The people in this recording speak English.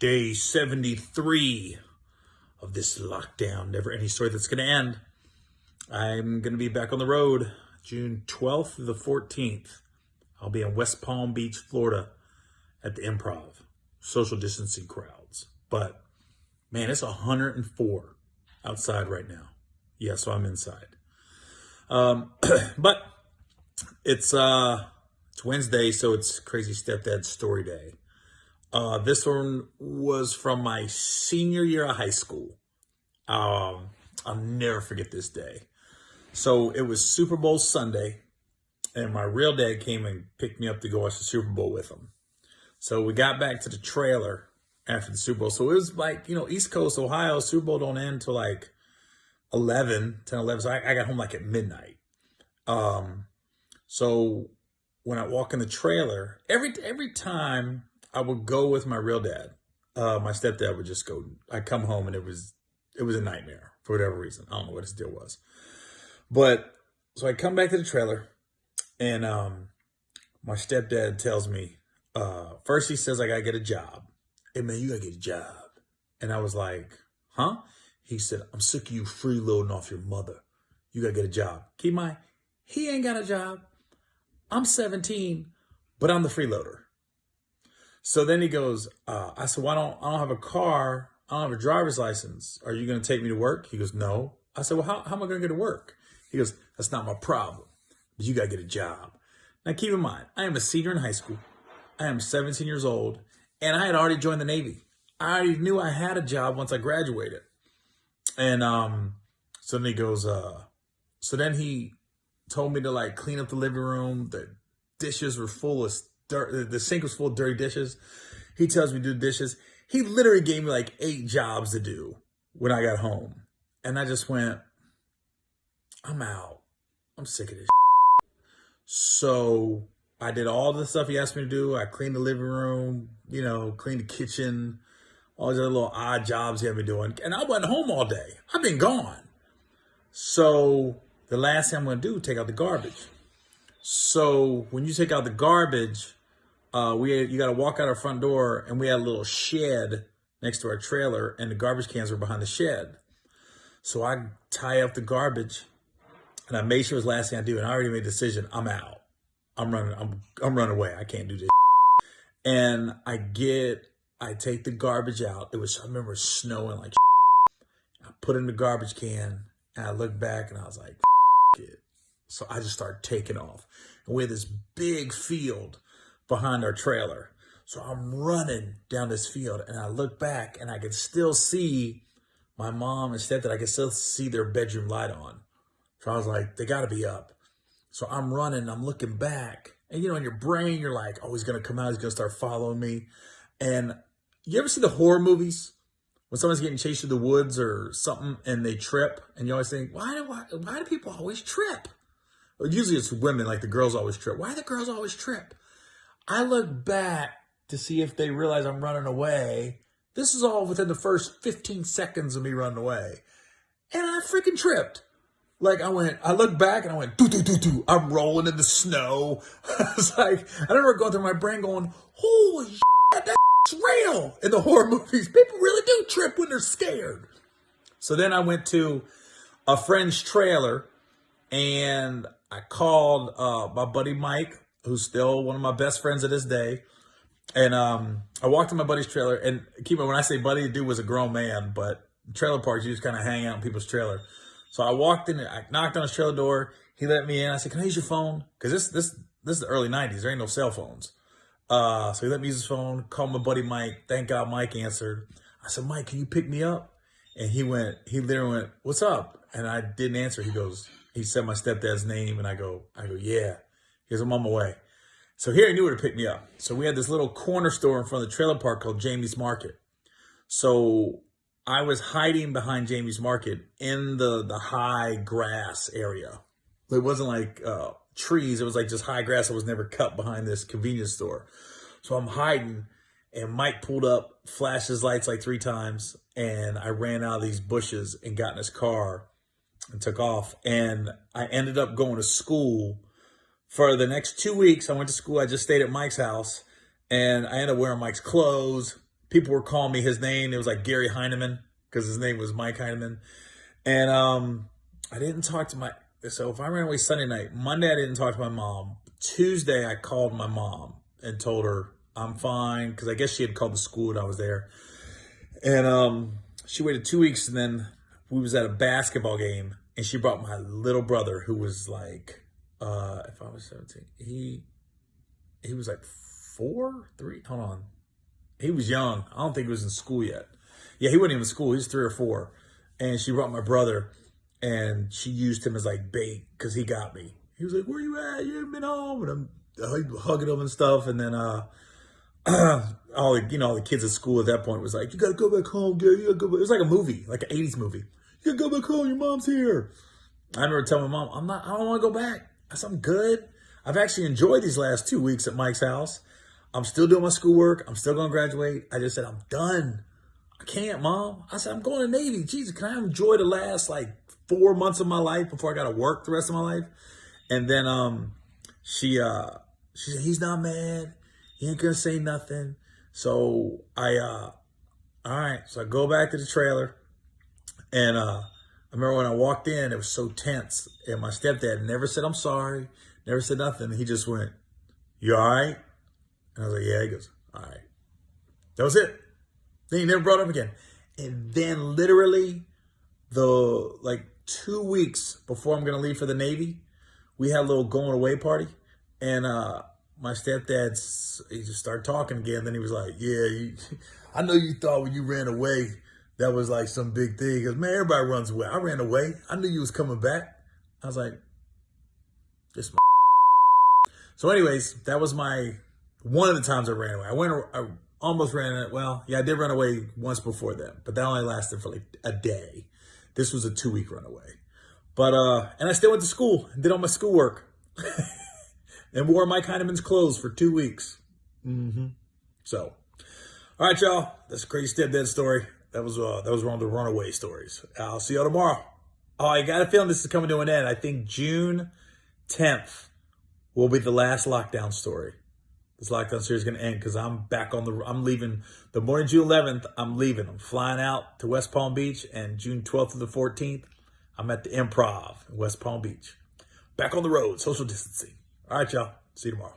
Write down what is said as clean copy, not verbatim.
Day 73 of this lockdown, never any story that's going to end. I'm going to be back on the road June 12th to the 14th. I'll be in West Palm Beach, Florida at the Improv. Social distancing crowds. But, man, it's 104 outside right now. Yeah, so I'm inside. But it's Wednesday, so it's Crazy Stepdad Story Day. This one was from my senior year of high school. I'll never forget this day. So it was Super Bowl Sunday, and my real dad came and picked me up to go watch the Super Bowl with him. So we got back to the trailer after the Super Bowl. So it was like, East Coast, Ohio, Super Bowl don't end till like 10, 11. So I got home like at midnight. So when I walk in the trailer, every time I would go with my real dad, my stepdad would just go. I'd come home and it was a nightmare for whatever reason. I don't know what his deal was. But so I come back to the trailer and my stepdad tells me, first he says I gotta get a job. Hey man, you gotta get a job. And I was like, huh? He said, I'm sick of you freeloading off your mother. You gotta get a job. Keep in mind, he ain't got a job. I'm 17, but I'm the freeloader. So then he goes, I said, I don't have a car. I don't have a driver's license. Are you going to take me to work? He goes, no. I said, well, how am I going to get to work? He goes, that's not my problem. But you got to get a job. Now, keep in mind, I am a senior in high school. I am 17 years old, and I had already joined the Navy. I already knew I had a job once I graduated. And so then he goes, so then he told me to like clean up the living room. The dishes were full of dirt. The sink was full of dirty dishes. He tells me to do dishes. He literally gave me like 8 jobs to do when I got home. And I just went, I'm out. I'm sick of this. So I did all the stuff he asked me to do. I cleaned the living room, cleaned the kitchen, all these other little odd jobs he had me doing. And I wasn't home all day. I've been gone. So the last thing I'm going to do is take out the garbage. So when you take out the garbage, you got to walk out our front door, and we had a little shed next to our trailer, and the garbage cans were behind the shed. So I tie up the garbage, and I made sure it was the last thing I do, and I already made a decision. I'm out. I'm running away. I can't do this. And I take the garbage out. I remember snowing like I put it in the garbage can, and I looked back, and I was like, it. So I just started taking off. And we had this big field behind our trailer. So I'm running down this field, and I look back, and I can still see my mom and stepdad. I can still see their bedroom light on. So I was like, they got to be up. So I'm running, I'm looking back. And, in your brain, you're like, oh, he's going to come out. He's going to start following me. And you ever see the horror movies? When someone's getting chased through the woods or something, and they trip, and you always think, why do people always trip? Well, usually it's women, like the girls always trip. Why do the girls always trip? I look back to see if they realize I'm running away. This is all within the first 15 seconds of me running away. And I freaking tripped. Like I looked back and I went, doo. I'm rolling in the snow. I was like, I remember going through my brain going, holy shit, that's real. In the horror movies, people really do trip when they're scared. So then I went to a friend's trailer, and I called my buddy Mike, who's still one of my best friends to this day. And I walked to my buddy's trailer. And keep it, when I say buddy, the dude was a grown man, but trailer parks, you just kind of hang out in people's trailer. So I walked in, I knocked on his trailer door. He let me in. I said, can I use your phone? Because this is the early 90s. There ain't no cell phones. So he let me use his phone, called my buddy Mike. Thank God Mike answered. I said, Mike, can you pick me up? And he literally went, what's up? And I didn't answer. He said my stepdad's name, and I go, yeah. He goes, I'm on my way. So here he knew where to pick me up. So we had this little corner store in front of the trailer park called Jamie's Market. So I was hiding behind Jamie's Market in the high grass area. It wasn't like trees. It was like just high grass that was never cut behind this convenience store. So I'm hiding, and Mike pulled up, flashed his lights like 3 times, and I ran out of these bushes and got in his car and took off. And I ended up going to school for the next 2 weeks. I went to school. I just stayed at Mike's house, and I ended up wearing Mike's clothes, people were calling me his name. It was like Gary Heineman because his name was Mike Heineman. And I didn't talk to so if I ran away Sunday night, Monday I didn't talk to my mom. Tuesday I called my mom and told her I'm fine because I guess she had called the school and I was there. And she waited 2 weeks, and then we was at a basketball game, and she brought my little brother, who was like, if I was 17, he was like 3. Hold on, he was young. I don't think he was in school yet. Yeah, he wasn't even in school. He was 3 or 4, and she brought my brother, and she used him as like bait because he got me. He was like, "Where you at? You haven't been home," and I'm hugging him and stuff, and then all the kids at school at that point was like, "You gotta go back home, Gary. You gotta go back." It was like a movie, like an 80s movie. "You gotta go back home. Your mom's here." I remember telling my mom, I don't want to go back. I said, "I'm good. I've actually enjoyed these last 2 weeks at Mike's house. I'm still doing my schoolwork. I'm still going to graduate." I just said, "I'm done. I can't, Mom." I said, "I'm going to Navy. Jesus, can I enjoy the last like 4 months of my life before I got to work the rest of my life?" And then she said, "He's not mad. He ain't gonna say nothing." So all right. So I go back to the trailer, and I remember when I walked in, it was so tense, and my stepdad never said I'm sorry, never said nothing. He just went, "You all right?" And I was like, "Yeah." He goes, "All right." That was it. Then he never brought it up again. And then literally like 2 weeks before I'm gonna leave for the Navy, we had a little going away party, and my stepdad, he just started talking again. Then he was like, "Yeah, I know you thought when you ran away that was like some big thing." He goes, "Man, everybody runs away. I ran away. I knew you was coming back." I was like, "This." So, anyways, that was one of the times I ran away. I almost ran it. Well, yeah, I did run away once before that, but that only lasted for like a day. This was a 2-week runaway. But and I still went to school and did all my schoolwork. And wore Mike Heineman's clothes for 2 weeks. So, all right, y'all. That's a crazy stepdad story. That was one of the runaway stories. I'll see y'all tomorrow. Oh, I got a feeling this is coming to an end. I think June 10th will be the last lockdown story. This lockdown series is going to end because I'm leaving the morning June 11th. I'm leaving. I'm flying out to West Palm Beach, and June 12th to the 14th, I'm at the Improv in West Palm Beach. Back on the road, social distancing. All right, y'all. See you tomorrow.